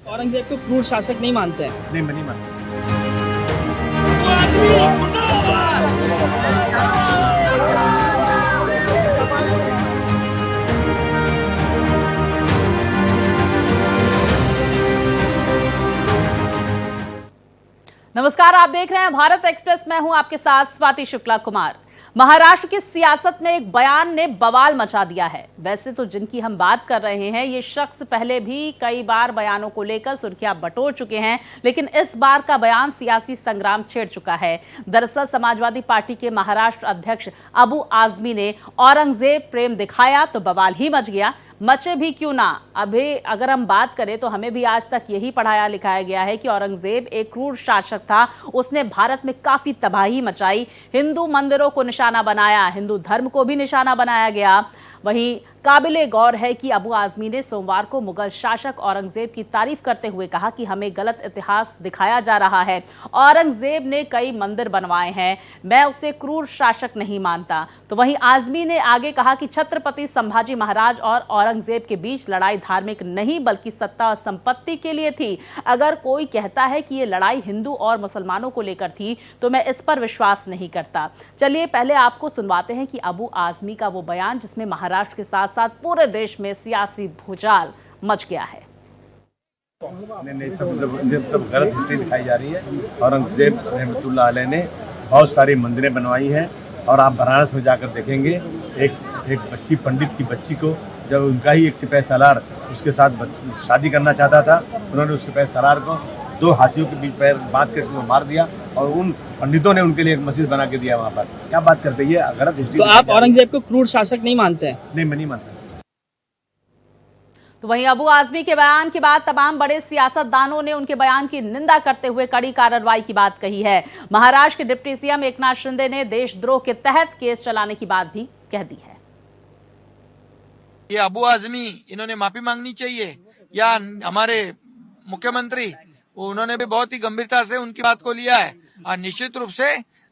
औरंगजेब को क्रूर शासक नहीं मानते हैं? नहीं, मैं नहीं मानता। नमस्कार, आप देख रहे हैं भारत एक्सप्रेस। मैं हूं आपके साथ स्वाति शुक्ला कुमार। महाराष्ट्र की सियासत में एक बयान ने बवाल मचा दिया है। वैसे तो जिनकी हम बात कर रहे हैं ये शख्स पहले भी कई बार बयानों को लेकर सुर्खियां बटोर चुके हैं, लेकिन इस बार का बयान सियासी संग्राम छेड़ चुका है। दरअसल समाजवादी पार्टी के महाराष्ट्र अध्यक्ष अबू आजमी ने औरंगजेब प्रेम दिखाया तो बवाल ही मच गया। मचे भी क्यों ना, अभी अगर हम बात करें तो हमें भी आज तक यही पढ़ाया लिखाया गया है कि औरंगजेब एक क्रूर शासक था। उसने भारत में काफी तबाही मचाई, हिंदू मंदिरों को निशाना बनाया, हिंदू धर्म को भी निशाना बनाया गया। वहीं काबिले गौर है कि अबू आजमी ने सोमवार को मुगल शासक औरंगजेब की तारीफ करते हुए कहा कि हमें गलत इतिहास दिखाया जा रहा है। औरंगजेब ने कई मंदिर बनवाए हैं, मैं उसे क्रूर शासक नहीं मानता। तो वहीं आजमी ने आगे कहा कि छत्रपति संभाजी महाराज और औरंगजेब के बीच लड़ाई धार्मिक नहीं बल्कि सत्ता और संपत्ति के लिए थी। अगर कोई कहता है कि ये लड़ाई हिंदू और मुसलमानों को लेकर थी तो मैं इस पर विश्वास नहीं करता। चलिए पहले आपको सुनवाते हैं कि अबू आजमी का वो बयान जिसमें महाराष्ट्र के साथ साथ पूरे देश में सियासी भूचाल मच गया है। सब गलत हिस्ट्री दिखाई जा रही है। औरंगजेब रहमतुल्लाह अलैह ने बहुत सारी मंदिरें बनवाई हैं और आप बनारस में जाकर देखेंगे एक बच्ची, पंडित की बच्ची को जब उनका ही एक सिपाही सालार उसके साथ शादी करना चाहता था, उन्होंने उस सिपाही सालार को 2 हाथियों के बीच पैर बांध कर मार दिया और उन पंडितों ने उनके लिए एक मस्जिद बना के दिया वहाँ पर। क्या बात करते हैं, गलत हिस्ट्री। तो आप औरंगजेब को क्रूर शासक नहीं मानते हैं? नहीं, मैं नहीं मानता। तो वहीं अबू आजमी के बयान के बाद तमाम बड़े सियासतदानों ने उनके बयान की निंदा करते हुए कड़ी कार्रवाई की बात कही है। महाराष्ट्र के डिप्टी सीएम एकनाथ शिंदे ने देशद्रोह के तहत केस चलाने की बात भी कह दी है। ये अबू आजमी, इन्होंने माफी मांगनी चाहिए, या हमारे मुख्यमंत्री उन्होंने भी बहुत ही गंभीरता से उनकी बात को लिया है। और निश्चित रूप से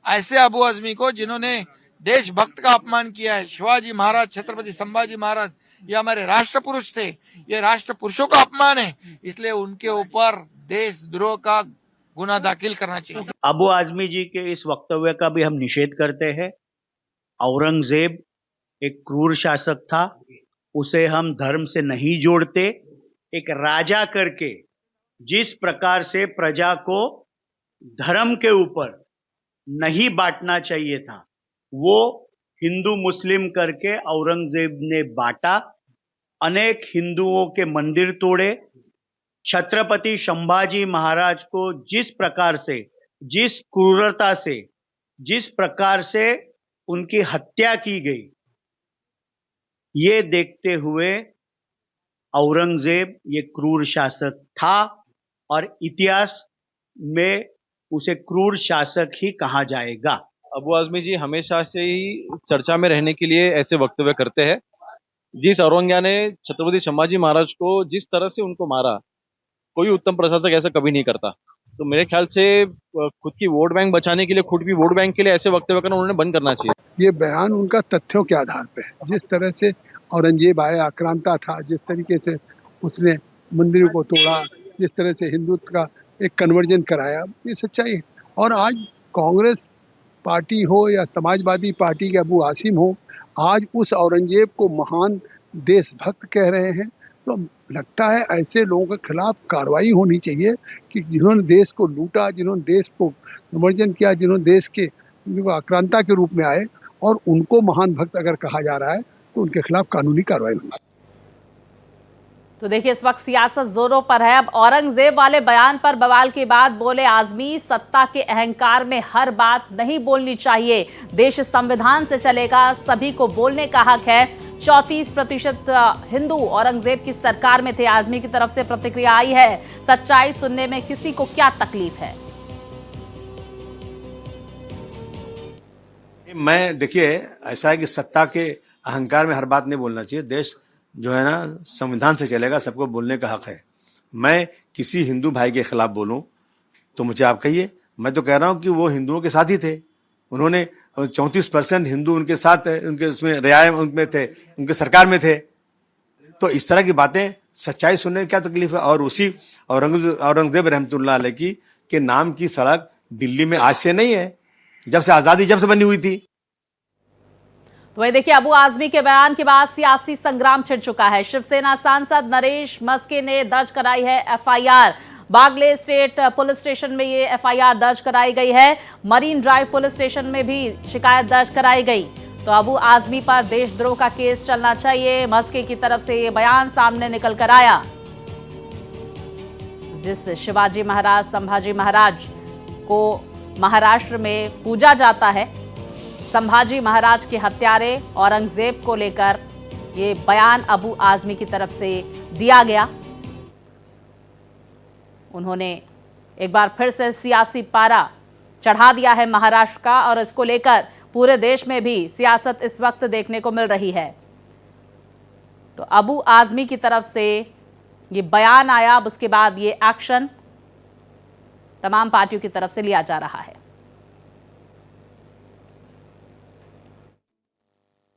ऐसे अबू आजमी को जिन्होंने देशभक्त का अपमान किया है, शिवाजी महाराज, छत्रपति संभाजी महाराज, ये हमारे राष्ट्र पुरुष थे, ये राष्ट्र पुरुषों का अपमान है, इसलिए उनके ऊपर देशद्रोह का गुना दाखिल करना चाहिए। अबू आजमी जी के इस वक्तव्य का भी हम निषेध करते हैं। औरंगजेब एक क्रूर शासक था, उसे हम धर्म से नहीं जोड़ते। एक राजा करके जिस प्रकार से प्रजा को धर्म के ऊपर नहीं बांटना चाहिए था, वो हिंदू मुस्लिम करके औरंगजेब ने बांटा। अनेक हिंदुओं के मंदिर तोड़े। छत्रपति संभाजी महाराज को जिस प्रकार से, जिस क्रूरता से, जिस प्रकार से उनकी हत्या की गई, ये देखते हुए औरंगजेब ये क्रूर शासक था और इतिहास में उसे क्रूर शासक ही कहा जाएगा। अबू आजमी जी हमेशा से ही चर्चा में रहने के लिए ऐसे वक्तव्य करते हैं। जिस औरंगजेब ने छत्रपति संभाजी महाराज को जिस तरह से उनको मारा, कोई उत्तम प्रशासक ऐसा कभी नहीं करता। तो मेरे ख्याल से खुद की वोट बैंक बचाने के लिए, खुद भी वोट बैंक के लिए ऐसे वक्तव्य करना उन्होंने बंद करना चाहिए। ये बयान उनका तथ्यों के आधार पे है। जिस तरह से औरंगजेब आया, आक्रांता था, जिस तरीके से उसने मंदिरों को तोड़ा, जिस तरह से हिंदुत्व का एक कन्वर्जन कराया, ये सच्चाई है। और आज कांग्रेस पार्टी हो या समाजवादी पार्टी के अबू आसिम हो, आज उस औरंगजेब को महान देशभक्त कह रहे हैं। तो लगता है ऐसे लोगों के खिलाफ कार्रवाई होनी चाहिए कि जिन्होंने देश को लूटा, जिन्होंने देश को कन्वर्जन किया, जिन्होंने देश के आक्रांता के रूप में आए, और उनको महान भक्त अगर कहा जा रहा है तो उनके खिलाफ कानूनी कार्रवाई होनी चाहिए। तो देखिए इस वक्त सियासत जोरों पर है। अब औरंगजेब वाले बयान पर बवाल के बाद बोले आजमी, सत्ता के अहंकार में हर बात नहीं बोलनी चाहिए, देश संविधान से चलेगा, सभी को बोलने का हक है। 34% हिंदू औरंगजेब की सरकार में थे। आजमी की तरफ से प्रतिक्रिया आई है, सच्चाई सुनने में किसी को क्या तकलीफ है। मैं देखिए ऐसा है कि सत्ता के अहंकार में हर बात नहीं बोलना चाहिए, देश जो है ना संविधान से चलेगा, सबको बोलने का हक है। मैं किसी हिंदू भाई के खिलाफ बोलूं तो मुझे आप कहिए, मैं तो कह रहा हूं कि वो हिंदुओं के साथ ही थे। उन्होंने 34% हिंदू उनके साथ, उनके उसमें रियायत उनमें थे, उनके सरकार में थे। तो इस तरह की बातें सच्चाई सुनने की क्या तकलीफ है। और उसी औरंगजेब रहमतुल्लाह अलैह की के नाम की सड़क दिल्ली में आज से नहीं है, जब से आजादी जब से बनी हुई थी। तो वही देखिए, अबू आजमी के बयान के बाद सियासी संग्राम छिड़ चुका है। शिवसेना सांसद नरेश मस्के ने दर्ज कराई है FIR. Bagle state police station में ये एफआईआर दर्ज कराई गई है। मरीन ड्राइव पुलिस स्टेशन में भी शिकायत दर्ज कराई गई। तो अबू आजमी पर देशद्रोह का केस चलना चाहिए, मस्के की तरफ से ये बयान सामने निकल कर आया। जिस शिवाजी महाराज संभाजी महाराज को महाराष्ट्र में पूजा जाता है, संभाजी महाराज के हत्यारे औरंगजेब को लेकर ये बयान अबू आजमी की तरफ से दिया गया। उन्होंने एक बार फिर से सियासी पारा चढ़ा दिया है महाराष्ट्र का, और इसको लेकर पूरे देश में भी सियासत इस वक्त देखने को मिल रही है। तो अबू आजमी की तरफ से ये बयान आया, अब उसके बाद ये एक्शन तमाम पार्टियों की तरफ से लिया जा रहा है।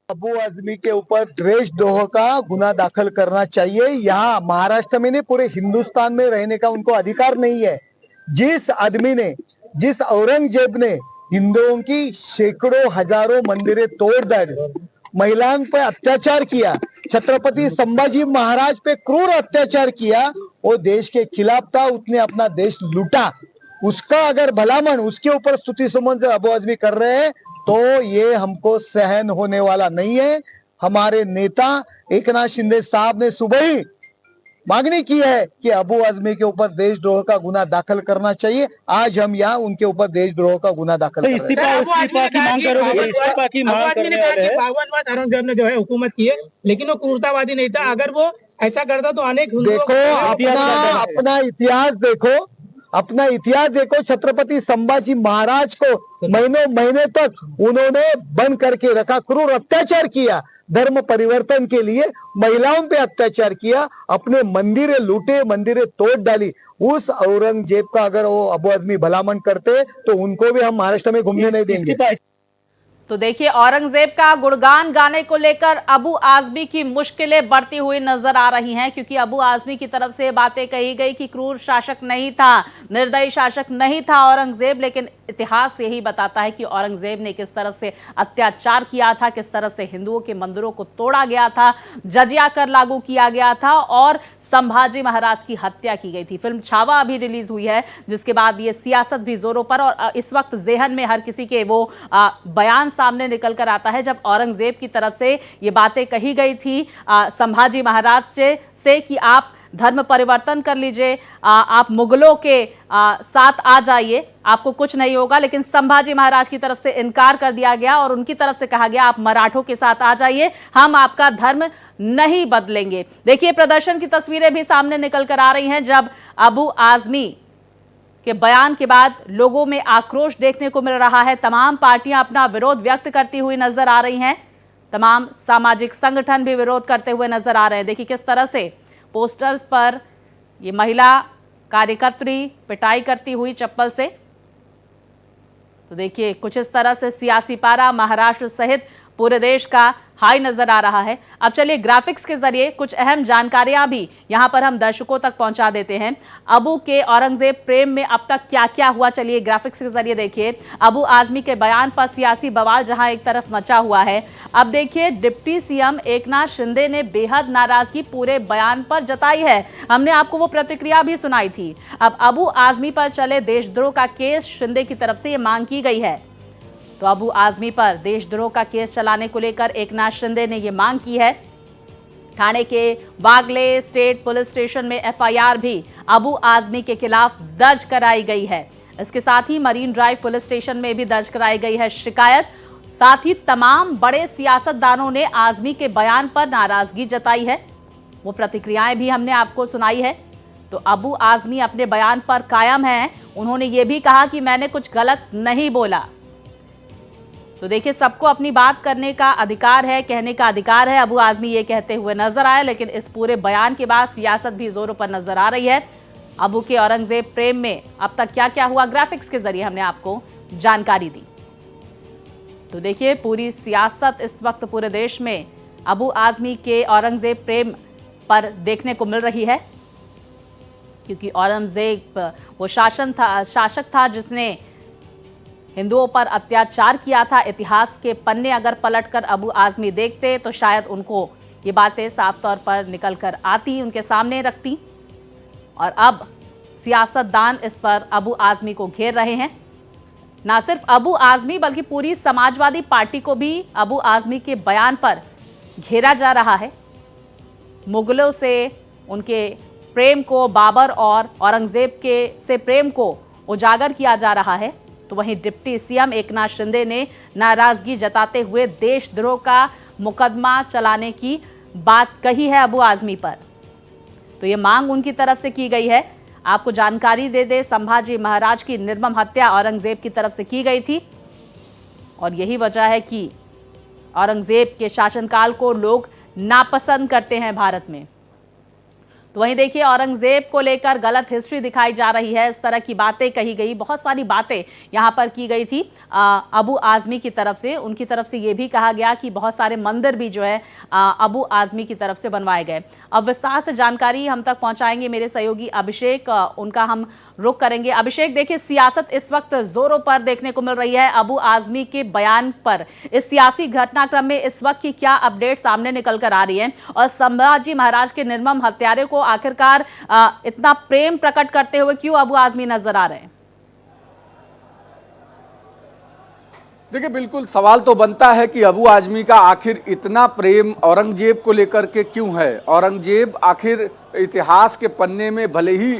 अबू आजमी के ऊपर देशद्रोह का गुना दाखिल करना चाहिए। यहाँ महाराष्ट्र में नहीं, पूरे हिंदुस्तान में रहने का उनको अधिकार नहीं है। जिस आदमी ने, जिस औरंगजेब ने हिंदुओं की सैकड़ों हजारों मंदिरें तोड़ डाली, महिलाओं पे अत्याचार किया, छत्रपति संभाजी महाराज पे क्रूर अत्याचार किया, वो देश के खिलाफ था, उसने अपना देश लूटा। उसका अगर भलामण उसके ऊपर स्तुति सुमन अबू आजमी कर रहे हैं तो ये हमको सहन होने वाला नहीं है। हमारे नेता एकनाथ शिंदे साहब ने सुबह ही मांगनी की है कि अबू आजमी के ऊपर देशद्रोह का गुना दाखिल करना चाहिए। आज हम यहाँ उनके ऊपर देशद्रोह का गुना दाखिल कर रहे हैं। इस्तीफा की मांग करोगे? इस्तीफा की मांग करने वाले हैं। 52 बार औरंगजेब ने जो है हुकूमत की है, लेकिन वो क्रूरतावादी नहीं था। अगर वो ऐसा करता तो अनेक देखो अपना इतिहास देखो, अपना इतिहास देखो। छत्रपति संभाजी महाराज को महीनों महीने तक उन्होंने बंद करके रखा, क्रूर अत्याचार किया, धर्म परिवर्तन के लिए महिलाओं पे अत्याचार किया, अपने मंदिरें लूटे, मंदिरें तोड़ डाली। उस औरंगजेब का अगर वो अबू आजमी भलामण करते तो उनको भी हम महाराष्ट्र में घूमने नहीं देंगे। तो देखिए, औरंगजेब का गुणगान गाने को लेकर अबू आजमी की मुश्किलें बढ़ती हुई नजर आ रही हैं, क्योंकि अबू आजमी की तरफ से बातें कही गई कि क्रूर शासक नहीं था, निर्दयी शासक नहीं था औरंगजेब, लेकिन इतिहास यही बताता है कि औरंगजेब ने किस तरह से अत्याचार किया था, किस तरह से हिंदुओं के मंदिरों को तोड़ा गया था, जजिया कर लागू किया गया था और संभाजी महाराज की हत्या की गई थी। फिल्म छावा अभी रिलीज हुई है, जिसके बाद ये सियासत भी जोरों पर, और इस वक्त जेहन में हर किसी के वो बयान सामने निकल कर आता है जब औरंगजेब की तरफ से ये बातें कही गई थी संभाजी महाराज से कि आप धर्म परिवर्तन कर लीजिए, आप मुगलों के साथ आ जाइए, आपको कुछ नहीं होगा। लेकिन संभाजी महाराज की तरफ से इनकार कर दिया गया और उनकी तरफ से कहा गया आप मराठों के साथ आ जाइए, हम आपका धर्म नहीं बदलेंगे। देखिए, प्रदर्शन की तस्वीरें भी सामने निकल कर आ रही हैं जब अबू आजमी के बयान के बाद लोगों में आक्रोश देखने को मिल रहा है। तमाम पार्टियां अपना विरोध व्यक्त करती हुई नजर आ रही हैं, तमाम सामाजिक संगठन भी विरोध करते हुए नजर आ रहे हैं। देखिए किस तरह से पोस्टर्स पर ये महिला कार्यकर्त्री पिटाई करती हुई चप्पल से। तो देखिए कुछ इस तरह से सियासी पारा महाराष्ट्र सहित पूरे देश का हाई नजर आ रहा है। अब चलिए ग्राफिक्स के जरिए कुछ अहम जानकारियां भी यहां पर हम दर्शकों तक पहुंचा देते हैं। अबू के औरंगजेब प्रेम में अब तक क्या क्या हुआ, चलिए ग्राफिक्स के जरिए देखिए। अबू आजमी के बयान पर सियासी बवाल जहां एक तरफ मचा हुआ है, अब देखिए डिप्टी सीएम एकनाथ शिंदे ने बेहद नाराजगी पूरे बयान पर जताई है। हमने आपको वो प्रतिक्रिया भी सुनाई थी। अब अबू आजमी पर चले देशद्रोह का केस, शिंदे की तरफ से ये मांग की गई है। तो अबू आजमी पर देशद्रोह का केस चलाने को लेकर एकनाथ शिंदे ने यह मांग की है। ठाणे के बागले स्टेट पुलिस स्टेशन में एफआईआर भी अबू आजमी के खिलाफ दर्ज कराई गई है। इसके साथ ही मरीन ड्राइव पुलिस स्टेशन में भी दर्ज कराई गई है शिकायत। साथ ही तमाम बड़े सियासतदानों ने आजमी के बयान पर नाराजगी जताई है, वो प्रतिक्रियाएं भी हमने आपको सुनाई है। तो अबू आजमी अपने बयान पर कायम हैं। उन्होंने ये भी कहा कि मैंने कुछ गलत नहीं बोला। तो देखिए सबको अपनी बात करने का अधिकार है, कहने का अधिकार है, अबू आजमी ये कहते हुए नजर आए। लेकिन इस पूरे बयान के बाद सियासत भी जोरों पर नजर आ रही है। अबू के औरंगजेब प्रेम में अब तक क्या क्या हुआ, ग्राफिक्स के जरिए हमने आपको जानकारी दी। तो देखिए पूरी सियासत इस वक्त पूरे देश में अबू आजमी के औरंगजेब प्रेम पर देखने को मिल रही है, क्योंकि औरंगजेब वो शासक था जिसने हिंदुओं पर अत्याचार किया था। इतिहास के पन्ने अगर पलटकर अबू आजमी देखते तो शायद उनको ये बातें साफ तौर पर निकल कर आती, उनके सामने रखती। और अब सियासतदान इस पर अबू आजमी को घेर रहे हैं। ना सिर्फ अबू आजमी बल्कि पूरी समाजवादी पार्टी को भी अबू आजमी के बयान पर घेरा जा रहा है। मुगलों से उनके प्रेम को, बाबर और औरंगजेब से प्रेम को उजागर किया जा रहा है। तो वहीं डिप्टी सीएम एकनाथ शिंदे ने नाराजगी जताते हुए देशद्रोह का मुकदमा चलाने की बात कही है अबू आजमी पर। तो ये मांग उनकी तरफ से की गई है। आपको जानकारी दे दे, संभाजी महाराज की निर्मम हत्या औरंगजेब की तरफ से की गई थी और यही वजह है कि औरंगजेब के शासनकाल को लोग नापसंद करते हैं भारत में। तो वहीं देखिए, औरंगजेब को लेकर गलत हिस्ट्री दिखाई जा रही है, इस तरह की बातें कही गई, बहुत सारी बातें यहां पर की गई थी अबू आजमी की तरफ से। उनकी तरफ से ये भी कहा गया कि बहुत सारे मंदिर भी जो है अबू आजमी की तरफ से बनवाए गए। अब विस्तार से जानकारी हम तक पहुंचाएंगे मेरे सहयोगी अभिषेक, उनका हम रुख करेंगे। अभिषेक, देखिए सियासत इस वक्त जोरों पर देखने को मिल रही है अबू आजमी के बयान पर। इस सियासी घटनाक्रम में इस वक्त की क्या अपडेट सामने निकल कर आ रही है और संभाजी महाराज के निर्मम हत्यारे को आखिरकार इतना प्रेम प्रकट करते हुए क्यों अबू आजमी नजर आ रहे हैं? देखिए, बिल्कुल सवाल तो बनता है कि अबू आजमी का आखिर इतना प्रेम औरंगजेब को लेकर के क्यों है। औरंगजेब आखिर इतिहास के पन्ने में भले ही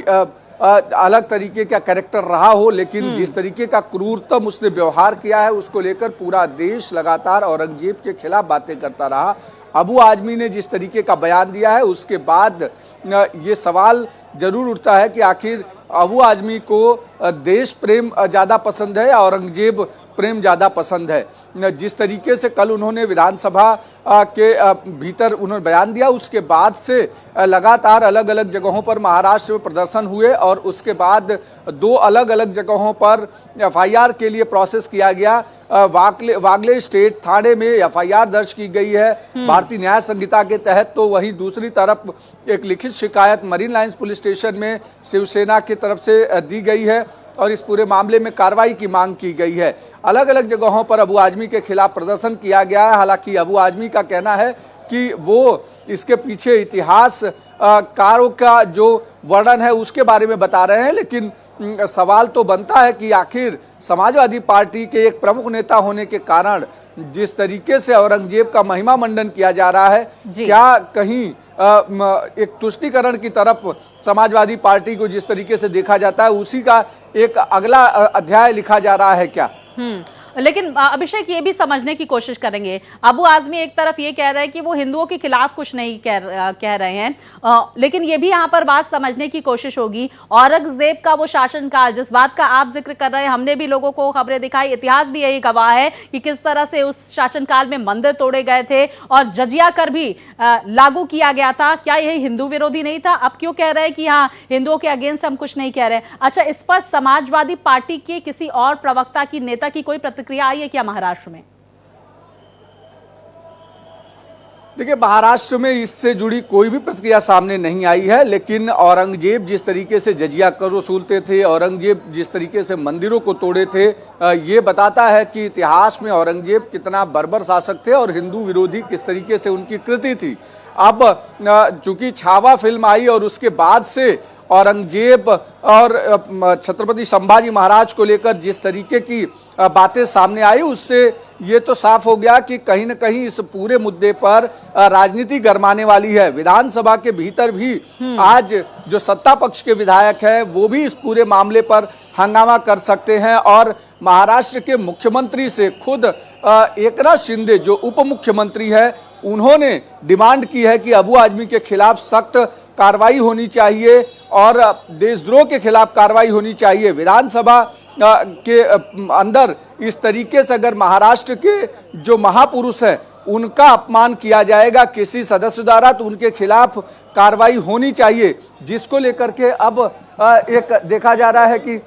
अलग तरीके का कैरेक्टर रहा हो, लेकिन जिस तरीके का क्रूरतम उसने व्यवहार किया है उसको लेकर पूरा देश लगातार औरंगजेब के खिलाफ बातें करता रहा। अबू आजमी ने जिस तरीके का बयान दिया है उसके बाद ये सवाल जरूर उठता है कि आखिर अबू आजमी को देश प्रेम ज़्यादा पसंद है या औरंगजेब प्रेम ज़्यादा पसंद है। जिस तरीके से कल उन्होंने विधानसभा के भीतर उन्होंने बयान दिया, उसके बाद से लगातार अलग अलग जगहों पर महाराष्ट्र में प्रदर्शन हुए और उसके बाद 2 अलग अलग जगहों पर एफआईआर के लिए प्रोसेस किया गया। वागले स्टेट थाने में एफआईआर दर्ज की गई है भारतीय न्याय संहिता के तहत। तो वहीं दूसरी तरफ एक लिखित शिकायत मरीन लाइन्स पुलिस स्टेशन में शिवसेना की तरफ से दी गई है और इस पूरे मामले में कार्रवाई की मांग की गई है। अलग अलग जगहों पर अबू आजमी के खिलाफ प्रदर्शन किया गया है। हालांकि अबू आजमी का कहना है कि वो इसके पीछे इतिहास कारों का जो वर्णन है उसके बारे में बता रहे हैं, लेकिन सवाल तो बनता है कि आखिर समाजवादी पार्टी के एक प्रमुख नेता होने के कारण जिस तरीके से औरंगजेब का महिमा मंडन किया जा रहा है, क्या कहीं एक तुष्टीकरण की तरफ समाजवादी पार्टी को जिस तरीके से देखा जाता है उसी का एक अगला अध्याय लिखा जा रहा है क्या? लेकिन अभिषेक, ये भी समझने की कोशिश करेंगे, अबू आजमी एक तरफ ये कह रहे हैं कि वो हिंदुओं के खिलाफ कुछ नहीं कह रहे हैं, लेकिन ये भी यहाँ पर बात समझने की कोशिश होगी औरंगजेब का वो शासनकाल, जिस बात का आप जिक्र कर रहे हैं, हमने भी लोगों को खबरें दिखाई, इतिहास भी यही गवाह है कि किस तरह से उस शासनकाल में मंदिर तोड़े गए थे और जजिया कर भी लागू किया गया था। क्या यही हिंदू विरोधी नहीं था? अब क्यों कह रहे हैं कि हाँ हिंदुओं के अगेंस्ट हम कुछ नहीं कह रहे? अच्छा, इस पर समाजवादी पार्टी के किसी और प्रवक्ता की, नेता की कोई प्रतिक्रिया आई है क्या महाराष्ट्र में? देखिए, महाराष्ट्र में इससे जुड़ी कोई भी प्रतिक्रिया सामने नहीं आई है, लेकिन औरंगजेब जिस तरीके से जजिया कर वसूलते थे, औरंगजेब जिस तरीके से मंदिरों को तोड़े थे, ये बताता है कि इतिहास में औरंगजेब कितना बर्बर शासक थे और हिंदू विरोधी किस तरीके से उनकी कृति थी। अब चूंकि छावा फिल्म आई और उसके बाद से औरंगजेब और छत्रपति संभाजी महाराज को लेकर जिस तरीके की बातें सामने आई, उससे ये तो साफ हो गया कि कहीं न कहीं इस पूरे मुद्दे पर राजनीति गरमाने वाली है। विधानसभा के भीतर भी आज जो सत्ता पक्ष के विधायक हैं वो भी इस पूरे मामले पर हंगामा कर सकते हैं और महाराष्ट्र के मुख्यमंत्री से खुद एकनाथ शिंदे जो उप मुख्यमंत्री है उन्होंने डिमांड की है कि अबू आजमी के खिलाफ सख्त कार्रवाई होनी चाहिए और देशद्रोह के खिलाफ कार्रवाई होनी चाहिए। विधानसभा के अंदर इस तरीके से अगर महाराष्ट्र के जो महापुरुष हैं उनका अपमान किया जाएगा किसी सदस्य द्वारा तो उनके खिलाफ कार्रवाई होनी चाहिए, जिसको लेकर के अब एक देखा जा रहा है कि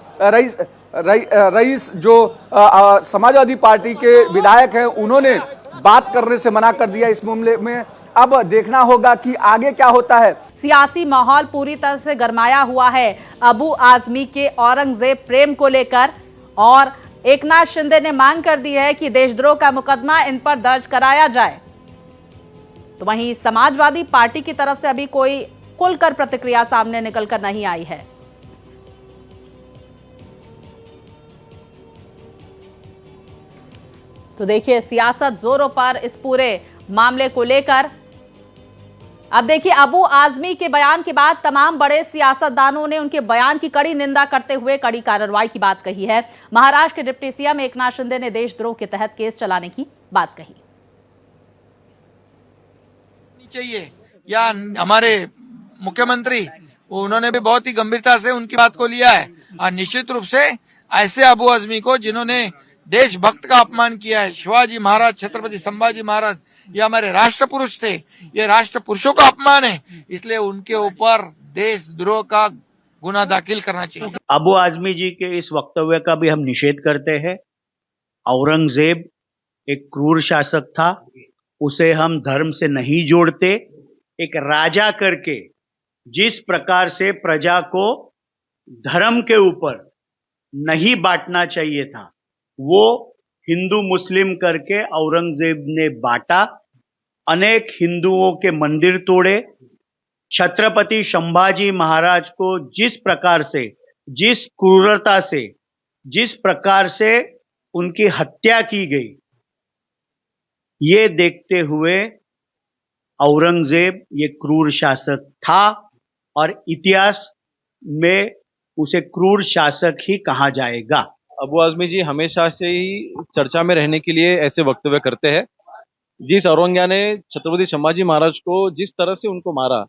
रईस जो समाजवादी पार्टी के विधायक हैं उन्होंने बात करने से मना कर दिया इस मामले में। अब देखना होगा कि आगे क्या होता है। सियासी माहौल पूरी तरह से गरमाया हुआ है अबू आजमी के औरंगजेब प्रेम को लेकर, और एकनाथ शिंदे ने मांग कर दी है कि देशद्रोह का मुकदमा इन पर दर्ज कराया जाए। तो वहीं समाजवादी पार्टी की तरफ से अभी कोई खुलकर प्रतिक्रिया सामने निकलकर नहीं आई है। तो देखिए सियासत जोरों पर इस पूरे मामले को लेकर। अब देखिए अबू आजमी के बयान के बाद तमाम बड़े सियासतदानों ने उनके बयान की कड़ी निंदा करते हुए कड़ी कार्रवाई की बात कही है। महाराष्ट्र के डिप्टी सीएम एकनाथ शिंदे ने देशद्रोह के तहत केस चलाने की बात कही। चाहिए या हमारे मुख्यमंत्री उन्होंने भी बहुत ही गंभीरता से उनकी बात को लिया है, और निश्चित रूप से ऐसे अबू आजमी को जिन्होंने देशभक्त का अपमान किया है, शिवाजी महाराज, छत्रपति संभाजी महाराज, ये हमारे राष्ट्र पुरुष थे, ये राष्ट्र पुरुषों का अपमान है, इसलिए उनके ऊपर देशद्रोह का गुना दाखिल करना चाहिए। अबू आजमी जी के इस वक्तव्य का भी हम निषेध करते हैं। औरंगजेब एक क्रूर शासक था, उसे हम धर्म से नहीं जोड़ते। एक राजा करके जिस प्रकार से प्रजा को धर्म के ऊपर नहीं बांटना चाहिए था, वो हिंदू मुस्लिम करके औरंगजेब ने बांटा। अनेक हिंदुओं के मंदिर तोड़े। छत्रपति संभाजी महाराज को जिस प्रकार से, जिस क्रूरता से, जिस प्रकार से उनकी हत्या की गई, ये देखते हुए औरंगजेब ये क्रूर शासक था और इतिहास में उसे क्रूर शासक ही कहा जाएगा। अबू आजमी जी हमेशा से ही चर्चा में रहने के लिए ऐसे वक्तव्य करते हैं। जिस औरंग्या ने छत्रपति संभाजी महाराज को जिस तरह से उनको मारा,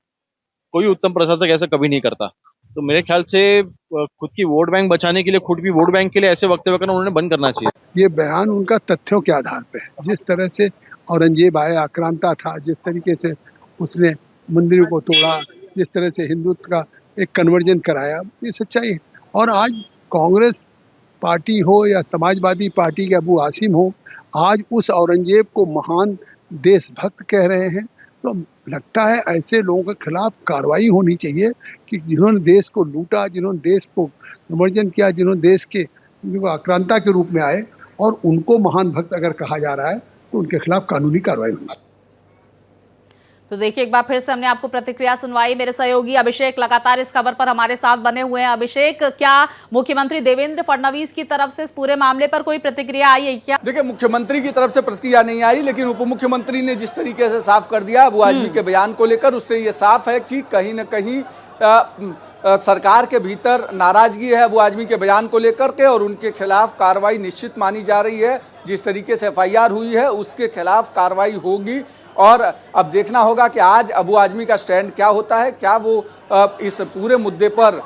कोई उत्तम प्रशासक ऐसा कभी नहीं करता। तो मेरे ख्याल से खुद की वोट बैंक बचाने के लिए, खुद की वोट बैंक के लिए ऐसे वक्तव्य करना उन्होंने बंद करना चाहिए। ये बयान उनका तथ्यों के आधार पे है। जिस तरह से औरंगजेब आया, आक्रांता था, जिस तरीके से उसने मंदिरों को तोड़ा, जिस तरह से हिंदुत्व का एक कन्वर्जन कराया, ये सच्चाई है। और आज कांग्रेस पार्टी हो या समाजवादी पार्टी के अबू आसिम हो, आज उस औरंगजेब को महान देशभक्त कह रहे हैं। तो लगता है ऐसे लोगों के खिलाफ कार्रवाई होनी चाहिए कि जिन्होंने देश को लूटा, जिन्होंने देश को कन्वर्जन किया, जिन्होंने देश के आक्रांता के रूप में आए, और उनको महान भक्त अगर कहा जा रहा है तो उनके खिलाफ कानूनी कार्रवाई होनी चाहिए। तो देखिए एक बार फिर से हमने आपको प्रतिक्रिया सुनवाई। मेरे सहयोगी अभिषेक लगातार इस खबर पर हमारे साथ बने हुए हैं। अभिषेक, क्या मुख्यमंत्री देवेंद्र फडणवीस की तरफ से इस पूरे मामले पर कोई प्रतिक्रिया आई है क्या? देखिए मुख्यमंत्री की तरफ से प्रतिक्रिया नहीं आई, लेकिन उप मुख्यमंत्री ने जिस तरीके से साफ कर दिया अबू आजमी के बयान को लेकर, उससे ये साफ है कि कहीं न कहीं सरकार के भीतर नाराजगी है अबू आजमी के बयान को लेकर के, और उनके खिलाफ कार्रवाई निश्चित मानी जा रही है। जिस तरीके से FIR हुई है उसके खिलाफ कार्रवाई होगी, और अब देखना होगा कि आज अबू आजमी का स्टैंड क्या होता है। क्या वो इस पूरे मुद्दे पर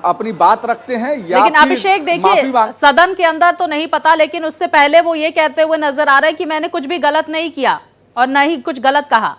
अपनी बात रखते हैं, या लेकिन अभिषेक देखिए सदन के अंदर तो नहीं पता, लेकिन उससे पहले वो ये कहते हुए नजर आ रहे हैं कि मैंने कुछ भी गलत नहीं किया और न ही कुछ गलत कहा।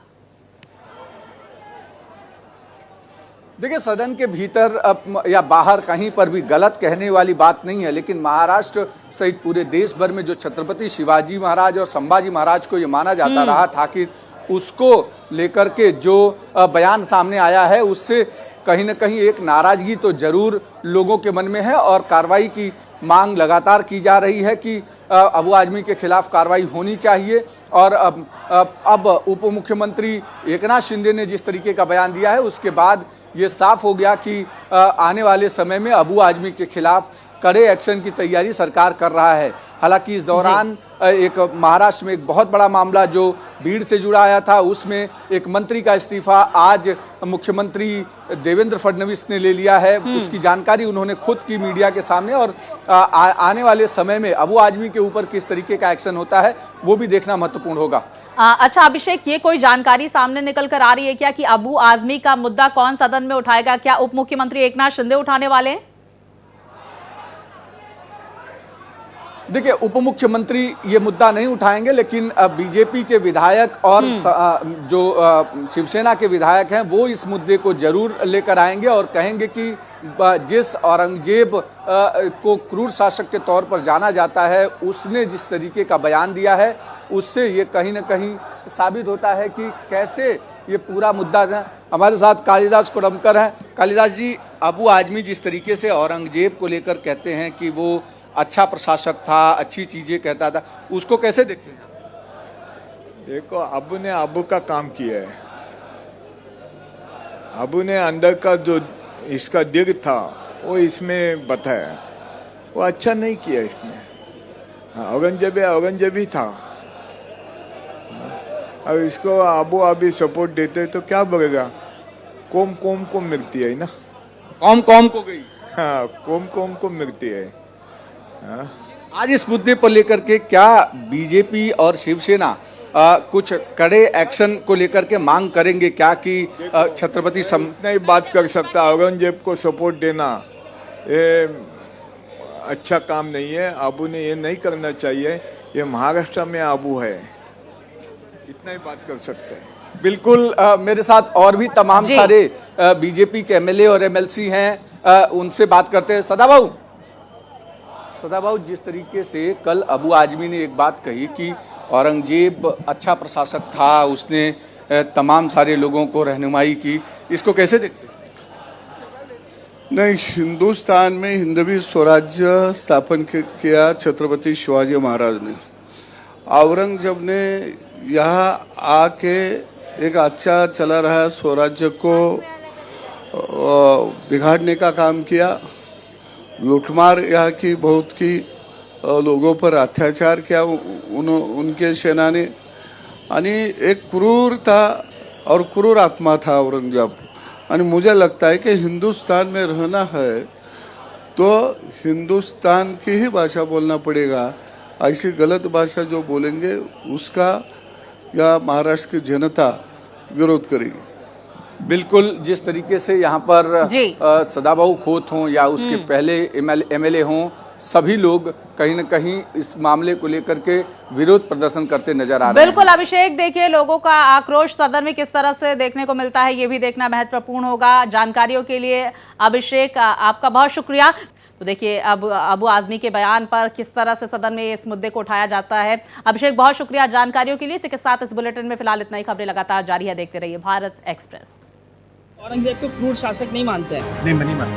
देखिए सदन के भीतर या बाहर कहीं पर भी गलत कहने वाली बात नहीं है, लेकिन महाराष्ट्र सहित पूरे देश भर में जो छत्रपति शिवाजी महाराज और संभाजी महाराज को ये माना जाता रहा ठाकिर, उसको लेकर के जो बयान सामने आया है, उससे कहीं न कहीं एक नाराजगी तो जरूर लोगों के मन में है, और कार्रवाई की मांग लगातार की जा रही है कि अबू आजमी के खिलाफ कार्रवाई होनी चाहिए। और अब उप मुख्यमंत्री एकनाथ शिंदे ने जिस तरीके का बयान दिया है, उसके बाद ये साफ हो गया कि आने वाले समय में अबू आजमी के खिलाफ कड़े एक्शन की तैयारी सरकार कर रहा है। हालांकि इस दौरान एक महाराष्ट्र में एक बहुत बड़ा मामला जो भीड़ से जुड़ा आया था, उसमें एक मंत्री का इस्तीफा आज मुख्यमंत्री देवेंद्र फडणवीस ने ले लिया है। उसकी जानकारी उन्होंने खुद की मीडिया के सामने, और आने वाले समय में अबू आजमी के ऊपर किस तरीके का एक्शन होता है वो भी देखना महत्वपूर्ण होगा। अच्छा अभिषेक, ये कोई जानकारी सामने निकल कर आ रही है क्या कि अबू आजमी का मुद्दा कौन सदन में उठाएगा? क्या उप मुख्यमंत्री एकनाथ शिंदे उठाने वाले हैं? देखिए उप मुख्यमंत्री ये मुद्दा नहीं उठाएंगे, लेकिन बीजेपी के विधायक और जो शिवसेना के विधायक हैं वो इस मुद्दे को जरूर लेकर आएंगे और कहेंगे कि जिस औरंगजेब को क्रूर शासक के तौर पर जाना जाता है, उसने जिस तरीके का बयान दिया है, उससे ये कहीं ना कहीं साबित होता है कि कैसे ये पूरा मुद्दा है। हमारे साथ कालिदास कोडमकर हैं। कालिदास जी, अबू आजमी जिस तरीके से औरंगजेब को लेकर कहते हैं कि वो अच्छा प्रशासक था, अच्छी चीज़ें कहता था, उसको कैसे देखते हैं? देखो, अबू ने अबू का काम किया है। अबू ने अंदर का जो इसका दिल था वो इसमें बताया, वो अच्छा नहीं किया इसने। हाँ, औरंगजेब ही था। और इसको अबू अभी सपोर्ट देते तो क्या बढ़ेगा? कौम को मिलती है ना, कौम को गई। हाँ, कौम को मिलती है। हाँ। आज इस मुद्दे पर लेकर के क्या बीजेपी और शिवसेना कुछ कड़े एक्शन को लेकर के मांग करेंगे क्या कि छत्रपति नहीं बात कर सकता? औरंगजेब को सपोर्ट देना ये अच्छा काम नहीं है। अबू ने ये नहीं करना चाहिए। ये महाराष्ट्र में अबू है, इतना ही बात कर सकते हैं। बिल्कुल। मेरे साथ और भी तमाम सारे बीजेपी के एमएलए और एमएलसी हैं, उनसे बात करते हैं। सदाबाऊ, जिस तरीके से कल अबू आजमी ने एक बात कही कि औरंगजेब अच्छा प्रशासक था, उसने तमाम सारे लोगों को रहनुमाई की, इसको कैसे देखते हैं? नहीं, हिंदुस्तान में हिंदवी स्वराज्य स्थापन किया छत्रपति शिवाजी महाराज ने। औरंगजेब ने यहाँ आके एक अच्छा चला रहा स्वराज्य को बिगाड़ने का काम किया। लूटमार यहाँ की बहुत की लोगों पर अत्याचार किया उनके सेना ने। आणि एक क्रूरता और क्रूर आत्मा था औरंगजेब। आणि मुझे लगता है कि हिंदुस्तान में रहना है तो हिंदुस्तान की ही भाषा बोलना पड़ेगा। ऐसी गलत भाषा जो बोलेंगे उसका या महाराष्ट्र की जनता विरोध करेगी। बिल्कुल। जिस तरीके से यहाँ पर सदाबाऊ खोत हों या उसके पहले एमएलए हों, सभी लोग कहीं न कहीं इस मामले को लेकर के विरोध प्रदर्शन करते नजर आ रहे हैं। बिल्कुल अभिषेक, देखिए लोगों का आक्रोश सदन में किस तरह से देखने को मिलता है, ये भी देखना महत्वपूर्ण होगा। जानकारियों के लिए अभिषेक आपका बहुत शुक्रिया। तो देखिए अब अबू आजमी के बयान पर किस तरह से सदन में इस मुद्दे को उठाया जाता है। अभिषेक, बहुत शुक्रिया जानकारियों के लिए। इसी के साथ इस बुलेटिन में फिलहाल इतना ही। खबरें लगातार जारी है, देखते रहिए भारत एक्सप्रेस। औरंगजेब को क्रूर शासक नहीं मानते हैं? नहीं मानते।